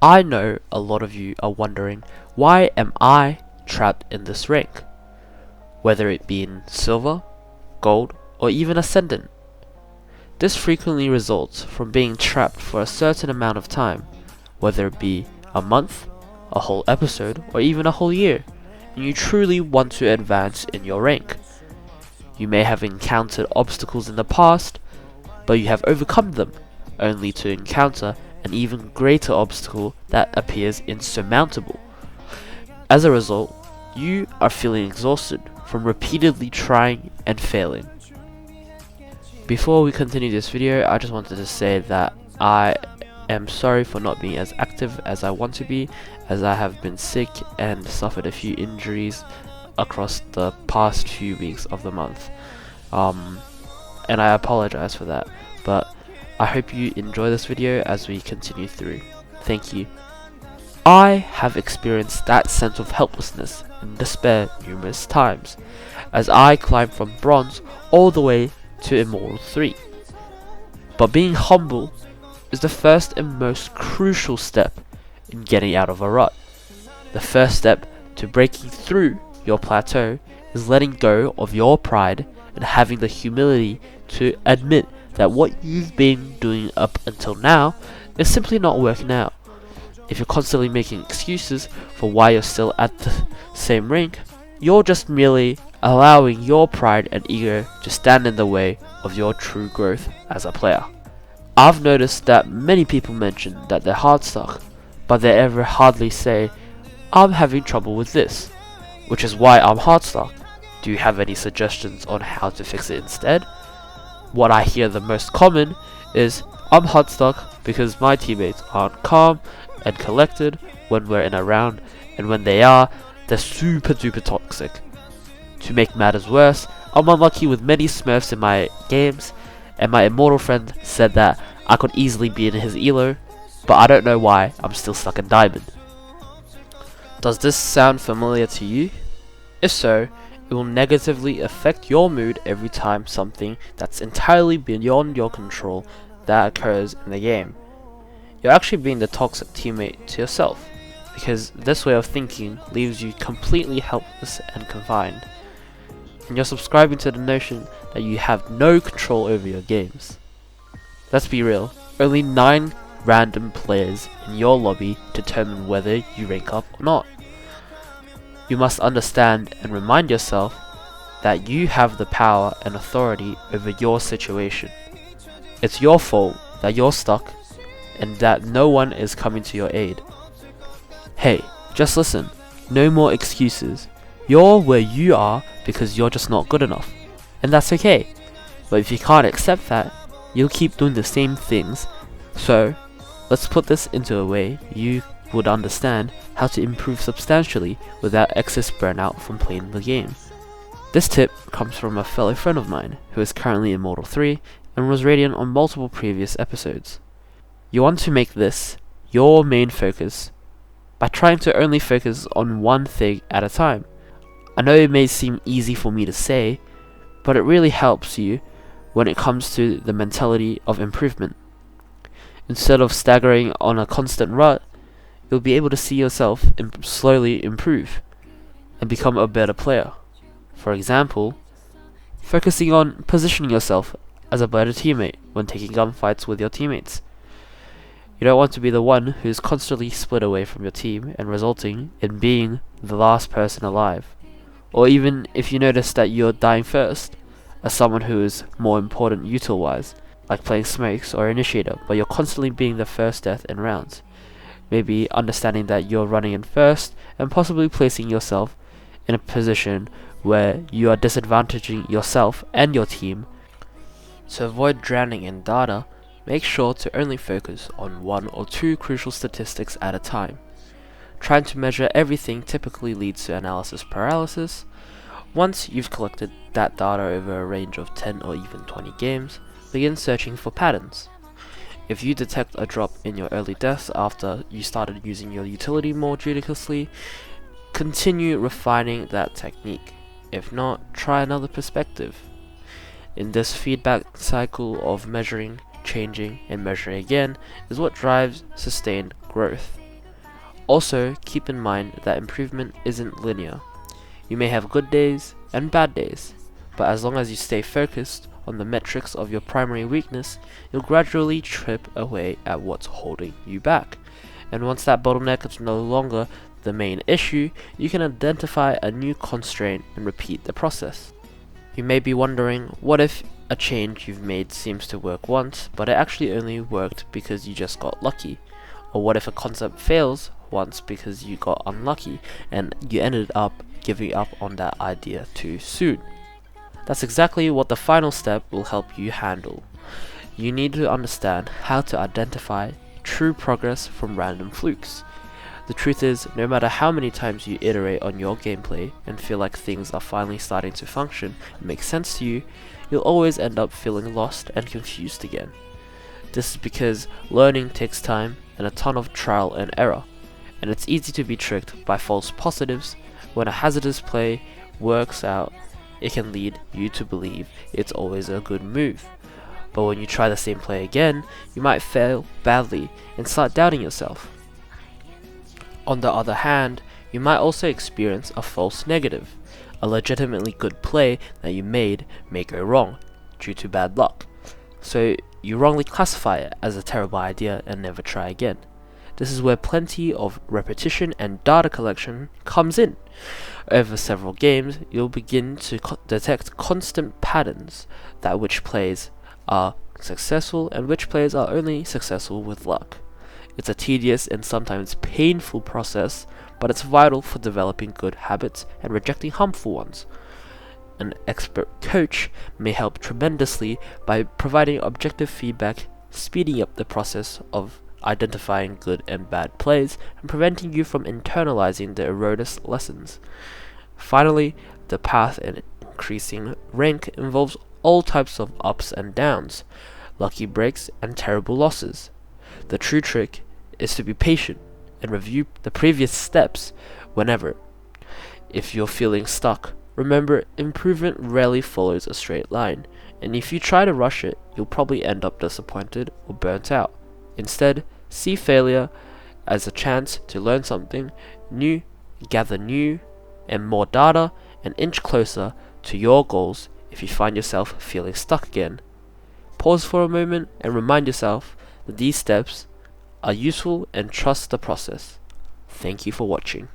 I know a lot of you are wondering, why am I trapped in this rank? Whether it be in silver, gold, or even ascendant. This frequently results from being trapped for a certain amount of time, whether it be a month, a whole episode, or even a whole year, and you truly want to advance in your rank. You may have encountered obstacles in the past, but you have overcome them, only to encounter an even greater obstacle that appears insurmountable. As a result, you are feeling exhausted from repeatedly trying and failing. Before we continue this video, I just wanted to say that I am sorry for not being as active as I want to be, as I have been sick and suffered a few injuries across the past few weeks of the month. And I apologize for that, but I hope you enjoy this video as we continue through. Thank you. I have experienced that sense of helplessness and despair numerous times, as I climbed from bronze all the way to Immortal 3. But being humble is the first and most crucial step in getting out of a rut. The first step to breaking through your plateau is letting go of your pride and having the humility to admit that what you've been doing up until now is simply not working out. If you're constantly making excuses for why you're still at the same rank, you're just merely allowing your pride and ego to stand in the way of your true growth as a player. I've noticed that many people mention that they're hard stuck, but they ever hardly say, "I'm having trouble with this," which is why I'm hard stuck. Do you have any suggestions on how to fix it instead? What I hear the most common is, "I'm hard stuck because my teammates aren't calm and collected when we're in a round, and when they are, they're super duper toxic." To make matters worse, I'm unlucky with many smurfs in my games, and my Immortal friend said that I could easily be in his elo, but I don't know why I'm still stuck in Diamond. Does this sound familiar to you? If so, it will negatively affect your mood every time something that's entirely beyond your control that occurs in the game. You're actually being the toxic teammate to yourself, because this way of thinking leaves you completely helpless and confined. And you're subscribing to the notion that you have no control over your games. Let's be real, only 9 random players in your lobby determine whether you rank up or not. You must understand and remind yourself that you have the power and authority over your situation. It's your fault that you're stuck and that no one is coming to your aid. Hey, just listen, no more excuses. You're where you are because you're just not good enough, and that's okay. But if you can't accept that, you'll keep doing the same things. So, let's put this into a way you would understand how to improve substantially without excess burnout from playing the game. This tip comes from a fellow friend of mine who is currently in Immortal 3 and was radiant on multiple previous episodes. You want to make this your main focus by trying to only focus on one thing at a time. I know it may seem easy for me to say, but it really helps you when it comes to the mentality of improvement. Instead of staggering on a constant rut, you'll be able to see yourself slowly improve and become a better player. For example, focusing on positioning yourself as a better teammate when taking gunfights with your teammates. You don't want to be the one who's constantly split away from your team and resulting in being the last person alive. Or even if you notice that you're dying first, as someone who is more important util-wise, like playing smokes or initiator, but you're constantly being the first death in rounds. Maybe understanding that you're running in first and possibly placing yourself in a position where you are disadvantaging yourself and your team. To avoid drowning in data, make sure to only focus on 1 or 2 crucial statistics at a time. Trying to measure everything typically leads to analysis paralysis. Once you've collected that data over a range of 10 or even 20 games, begin searching for patterns. If you detect a drop in your early deaths after you started using your utility more judiciously, continue refining that technique. If not, try another perspective. In this feedback cycle of measuring, changing, and measuring again is what drives sustained growth. Also, keep in mind that improvement isn't linear. You may have good days and bad days, but as long as you stay focused on the metrics of your primary weakness, you'll gradually chip away at what's holding you back. And once that bottleneck is no longer the main issue, you can identify a new constraint and repeat the process. You may be wondering, what if a change you've made seems to work once, but it actually only worked because you just got lucky? Or what if a concept fails once because you got unlucky and you ended up giving up on that idea too soon? That's exactly what the final step will help you handle. You need to understand how to identify true progress from random flukes. The truth is, no matter how many times you iterate on your gameplay and feel like things are finally starting to function and make sense to you, you'll always end up feeling lost and confused again. This is because learning takes time and a ton of trial and error, and it's easy to be tricked by false positives. When a hazardous play works out, it can lead you to believe it's always a good move. But when you try the same play again, you might fail badly and start doubting yourself. On the other hand, you might also experience a false negative. A legitimately good play that you made may go wrong due to bad luck. So you wrongly classify it as a terrible idea and never try again. This is where plenty of repetition and data collection comes in. Over several games, you'll begin to detect constant patterns that which plays are successful and which plays are only successful with luck. It's a tedious and sometimes painful process, but it's vital for developing good habits and rejecting harmful ones. An expert coach may help tremendously by providing objective feedback, speeding up the process of identifying good and bad plays, and preventing you from internalizing the erroneous lessons. Finally, the path in increasing rank involves all types of ups and downs, lucky breaks and terrible losses. The true trick is to be patient and review the previous steps whenever. If you're feeling stuck, remember improvement rarely follows a straight line, and if you try to rush it, you'll probably end up disappointed or burnt out. Instead, see failure as a chance to learn something new, gather new and more data, and inch closer to your goals. If you find yourself feeling stuck again, pause for a moment and remind yourself that these steps are useful and trust the process. Thank you for watching.